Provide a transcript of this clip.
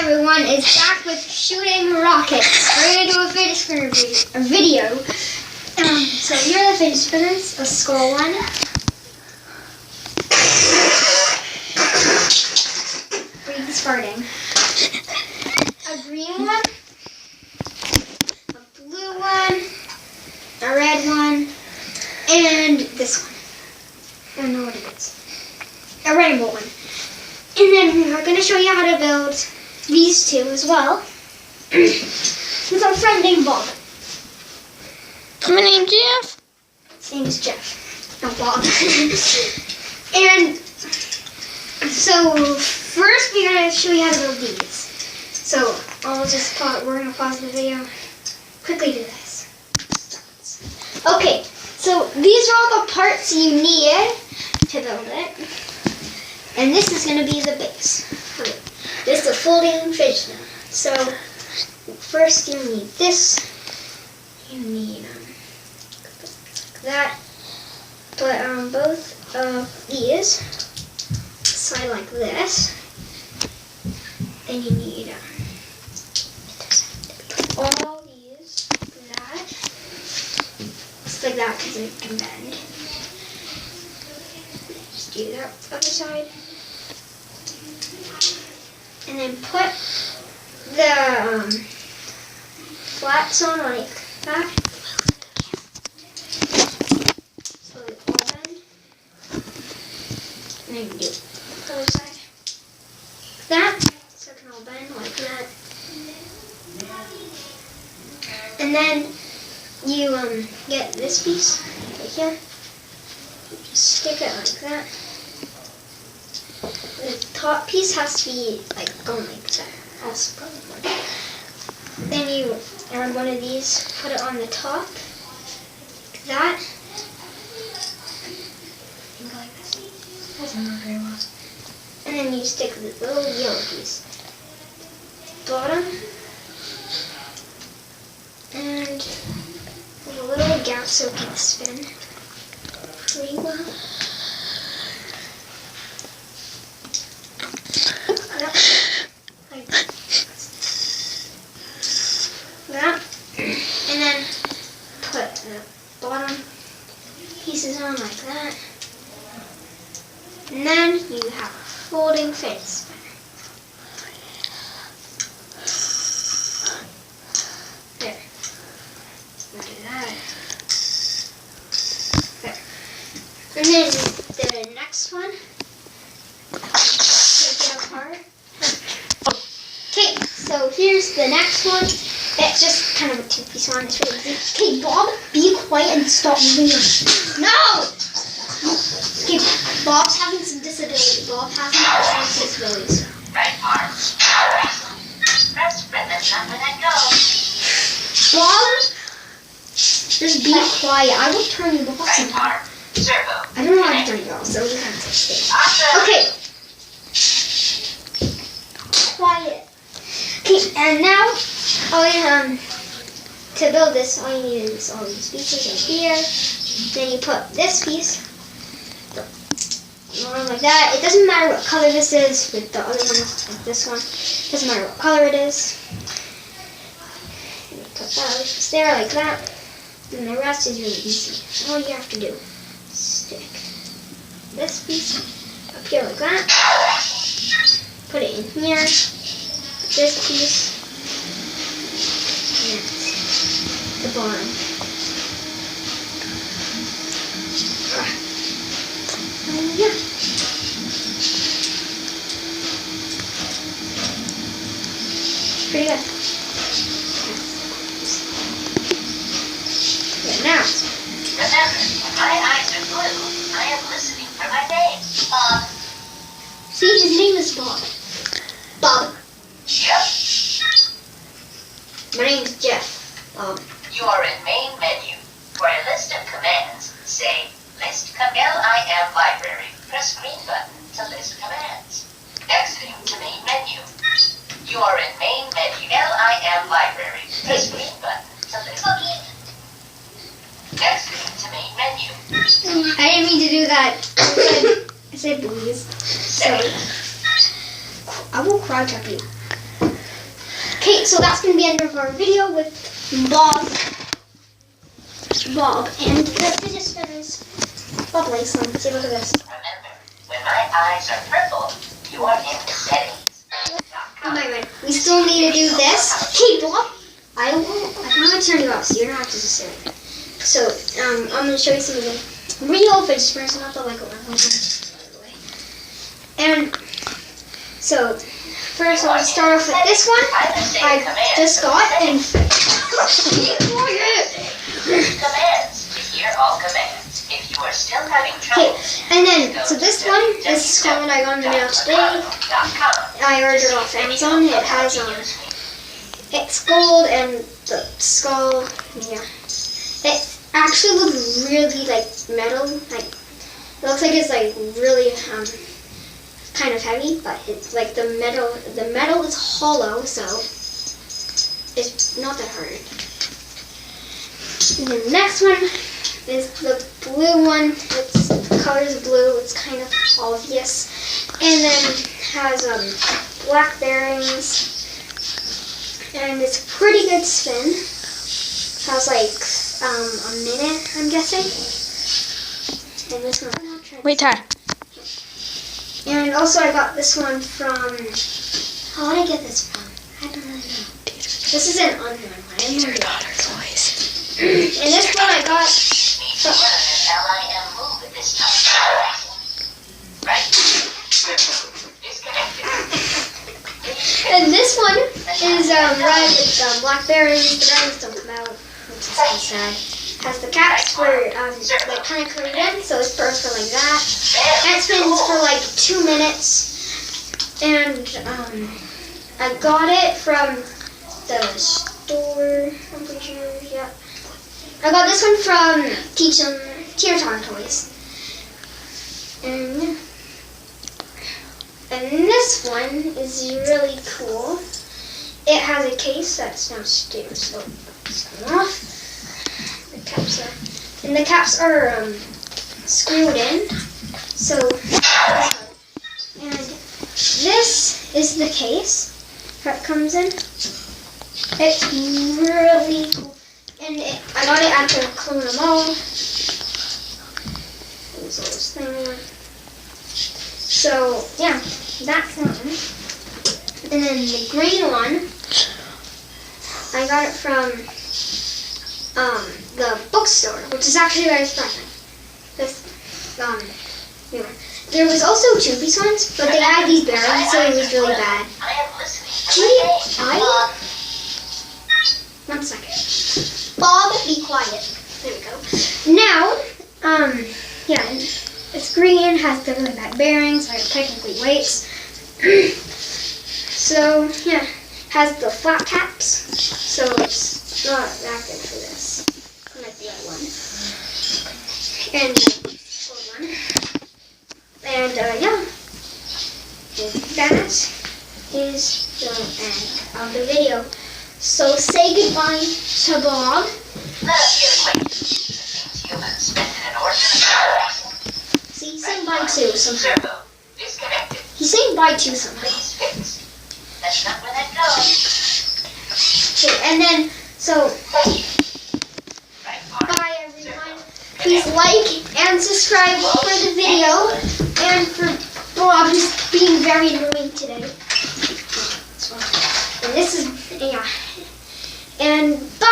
everyone is back with shooting rockets. We're going to do a fidget spinner video. So here are the fidget spinners. A skull one. Breathe farting. A green one. A blue one. A red one. And this one. I don't know what it is. A rainbow one. And then we're going to show you how to build these two as well. With our friend named Bob. My name's Jeff. His name is Jeff, not Bob. And so first we're going to show you how to build these. So we're going to pause the video. Quickly do this. Okay, so these are all the parts you need to build it. And this is going to be the base. Okay. This is the folding fidget spinner. So first you need this. You need that. Put on both of these. Side like this. Then you need all these like that. Just like that because it can bend. Just do that other side. And then put the flats on like that. So they all bend. And then you do the other side. Like that. So it can all bend like that. And then you get this piece right here. You just stick it like that. The top piece has to be like going like that. Also probably more. Then you add one of these, put it on the top, like that. And go like this. Doesn't work very well. And then you stick the little yellow piece. Bottom. And there's a little gap so it can spin pretty well. Like that. And then put the bottom pieces on like that. And then you have a folding fidget spinner. There. Do that. There. And then the next one. Okay, so here's the next one. That's just kind of a two-piece one. It's really easy. Okay, Bob, be quiet and stop moving your... No! Okay, Bob's having some disability. Bob has some disabilities. Right arm. Press ribbon up and then go. Bob, just be quiet. I will turn you off. Right arm. Servo. I don't know how to turn you off, so we have to stay. Awesome. Okay. Quiet. Okay, and now to build this, all you need is all these pieces right here. Then you put this piece on like that. It doesn't matter what color this is with the other one, like this one. It doesn't matter what color it is. And you put that piece there like that. And the rest is really easy. All you have to do is stick this piece up here like that. Put it in here. This piece. And the bottom. Yeah. Pretty good. Yeah, now. Remember, my eyes are blue. I am listening for my name. Bob. See, his name is Bob. Bob. Yep. My name is Jeff. You are in main menu. For a list of commands, say list LIM library. Press green button to list commands. Exiting to main menu. You are in main menu. LIM library. Press green button to list. Exiting to main menu. I didn't mean to do that. I said please. So, I will cry to you. Okay, so that's going to be the end of our video with Bob, and the fidget spinners. Lovely, so see, look at this. Remember, when my eyes are purple, you are in the settings. Oh my god, we still need to do this. Hey, Bob, I'm going to turn you off, so you don't have to just sit there. So, I'm going to show you some of the real fidget spinners, not the Lego one, by the way. And, so, first I'll start off with this one. I just got, and Commands to hear all commands. If you are still having trouble, okay, and then, so this one, this is one I got in the mail today. I ordered it off Amazon. It has, it's gold and the skull, yeah. It actually looks really, like, metal, like, it looks like it's, like, really, kind of heavy, but it's, like, the metal is hollow, so it's not that hard. And then the next one is the blue one. It's the color's blue. It's kind of obvious, and then has black bearings, and it's a pretty good spin. Has like a minute, I'm guessing. And this one. Wait, Ty. And also I got this one from. How did I get this from? I don't really know. This is an unknown one. These are daughter's voice. And this one I got. need to learn an LIM move at this time. Right? Disconnected. And this one is red with black bearings. The bearings don't come out, which is kind of sad. Has the caps for like kind of covered in, so it's perfect like that. And it spins for like 2 minutes. And I got it from the store. I'm pretty sure, yeah. I got this one from Tear Toys. And yeah. And this one is really cool. It has a case that's downstairs, so it's coming off. The caps are screwed in. So, and this is the case that comes in. It's really cool. And I got it at the Clone Mall. There's all this thing on. So, yeah, that's one. And then the green one, I got it from the bookstore, which is actually very surprising. Anyway. There was also 2-piece ones, but they had these bearings, so it was really bad. I am listening. 1 second. Bob, be quiet. There we go. Now, yeah, it's green, has the really bad bearings, like technically weights. So, yeah, has the flat caps, so it's not that good for this. Like the other one. And the gold one. And, yeah, that is the end of the video. So say goodbye to Bob. Let us get acquainted. Since humans spend an inordinate amount. See, he's saying bye too somehow. Servo, disconnected. He's saying bye too somehow. Please fix. That's not where that goes. Okay, and then, so, Right, bye everyone. Please like and subscribe for the video. And for Bob, who's being very annoying today. And this is, yeah. And bye.